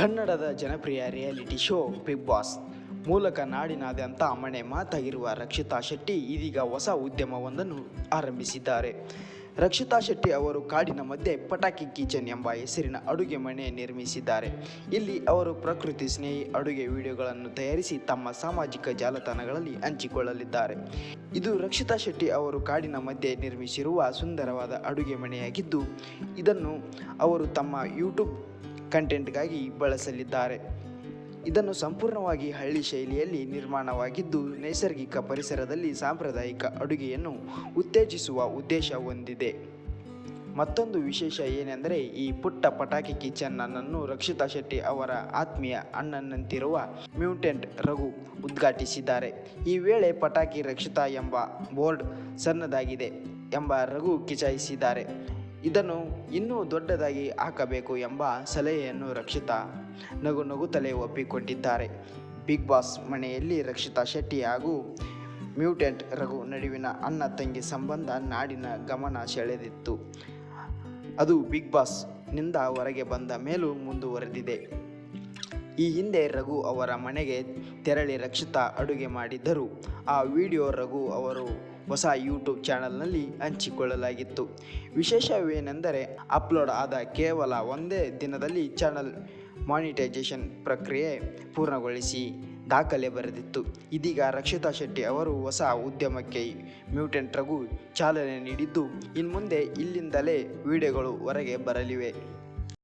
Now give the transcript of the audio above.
ಕನ್ನಡದ ಜನಪ್ರಿಯ reality show Bigg boss ಮೂಲಕ ನಾಡಿನಾದ್ಯಂತ ಮನೆ ಮಾತಾಗಿರುವ ರಕ್ಷಿತಾ ಶೆಟ್ಟಿ ಇದೀಗ ಹೊಸ ಉದ್ಯಮವೊಂದನ್ನು ಆರಂಭಿಸಿದ್ದಾರೆ. ರಕ್ಷಿತಾ ಶೆಟ್ಟಿ ಅವರು ಕಾಡಿನ ಮಧ್ಯೆ ಪಟಾಕಿ ಕಿಚನ್ ಎಂಬ ಹೆಸರಿನ ಅಡುಗೆ ಮನೆ ನಿರ್ಮಿಸಿದ್ದಾರೆ. ಇಲ್ಲಿ ಅವರು ಪ್ರಕೃತಿ ಸ್ನೇಹಿ ಅಡುಗೆ ವಿಡಿಯೋಗಳನ್ನು ತಯಾರಿಸಿ ತಮ್ಮ ಸಾಮಾಜಿಕ ಜಾಲತಾಣಗಳಲ್ಲಿ ಹಂಚಿಕೊಳ್ಳಲಿದ್ದಾರೆ. ಇದು ರಕ್ಷಿತಾ ಶೆಟ್ಟಿ ಅವರು ಕಾಡಿನ ಮಧ್ಯೆ ನಿರ್ಮಿಸಿರುವ ಸುಂದರವಾದ ಅಡುಗೆ ಮನೆಯಾಗಿದ್ದು, ಇದನ್ನು ಅವರು ತಮ್ಮ ಯೂಟ್ಯೂಬ್ ಕಂಟೆಂಟ್ಗಾಗಿ ಬಳಸಲಿದ್ದಾರೆ. ಇದನ್ನು ಸಂಪೂರ್ಣವಾಗಿ ಹಳ್ಳಿ ಶೈಲಿಯಲ್ಲಿ ನಿರ್ಮಾಣವಾಗಿದ್ದು, ನೈಸರ್ಗಿಕ ಪರಿಸರದಲ್ಲಿ ಸಾಂಪ್ರದಾಯಿಕ ಅಡುಗೆಯನ್ನು ಉತ್ತೇಜಿಸುವ ಉದ್ದೇಶ ಹೊಂದಿದೆ. ಮತ್ತೊಂದು ವಿಶೇಷ ಏನೆಂದರೆ, ಈ ಪುಟ್ಟ ಪಟಾಕಿ ಕಿಚನ್ ಅನ್ನು ರಕ್ಷಿತಾ ಶೆಟ್ಟಿ ಅವರ ಆತ್ಮೀಯ ಅಣ್ಣನಂತಿರುವ ಮ್ಯೂಟೆಂಟ್ ರಘು ಉದ್ಘಾಟಿಸಿದ್ದಾರೆ. ಈ ವೇಳೆ ಪಟಾಕಿ ರಕ್ಷಿತಾ ಎಂಬ ಬೋರ್ಡ್ ಸಣ್ಣದಾಗಿದೆ ಎಂಬ ರಘು ಕಿಚಾಯಿಸಿದ್ದಾರೆ. ಇದನ್ನು ಇನ್ನೂ ದೊಡ್ಡದಾಗಿ ಹಾಕಬೇಕು ಎಂಬ ಸಲಹೆಯನ್ನು ರಕ್ಷಿತಾ ನಗುತ್ತಲೇ ಒಪ್ಪಿಕೊಂಡಿದ್ದಾರೆ. ಬಿಗ್ ಬಾಸ್ ಮನೆಯಲ್ಲಿ ರಕ್ಷಿತಾ ಶೆಟ್ಟಿ ಹಾಗೂ ಮ್ಯೂಟೆಂಟ್ ರಘು ನಡುವಿನ ಅಣ್ಣ ತಂಗಿ ಸಂಬಂಧ ನಾಡಿನ ಗಮನ ಸೆಳೆದಿತ್ತು. ಅದು ಬಿಗ್ ಬಾಸ್ ನಿಂದ ಹೊರಗೆ ಬಂದ ಮೇಲೂ ಮುಂದುವರೆದಿದೆ. ಈ ಹಿಂದೆ ರಘು ಅವರ ಮನೆಗೆ ತೆರಳಿ ರಕ್ಷಿತಾ ಅಡುಗೆ ಮಾಡಿದ್ದರು. ಆ ವಿಡಿಯೋ ರಘು ಅವರು ಹೊಸ ಯೂಟ್ಯೂಬ್ ಚಾನಲ್ನಲ್ಲಿ ಹಂಚಿಕೊಳ್ಳಲಾಗಿತ್ತು. ವಿಶೇಷವೇನೆಂದರೆ, ಅಪ್ಲೋಡ್ ಆದ ಕೇವಲ ಒಂದೇ ದಿನದಲ್ಲಿ ಚಾನಲ್ ಮಾನಿಟೈಸೇಷನ್ ಪ್ರಕ್ರಿಯೆ ಪೂರ್ಣಗೊಳಿಸಿ ದಾಖಲೆ ಬರೆದಿತ್ತು. ಇದೀಗ ರಕ್ಷಿತಾ ಶೆಟ್ಟಿ ಅವರು ಹೊಸ ಉದ್ಯಮಕ್ಕೆ ಮ್ಯೂಟೆಂಟ್ ರಘು ಚಾಲನೆ ನೀಡಿದ್ದು, ಇನ್ಮುಂದೆ ಇಲ್ಲಿಂದಲೇ ವಿಡಿಯೋಗಳು ಹೊರಗೆ ಬರಲಿವೆ.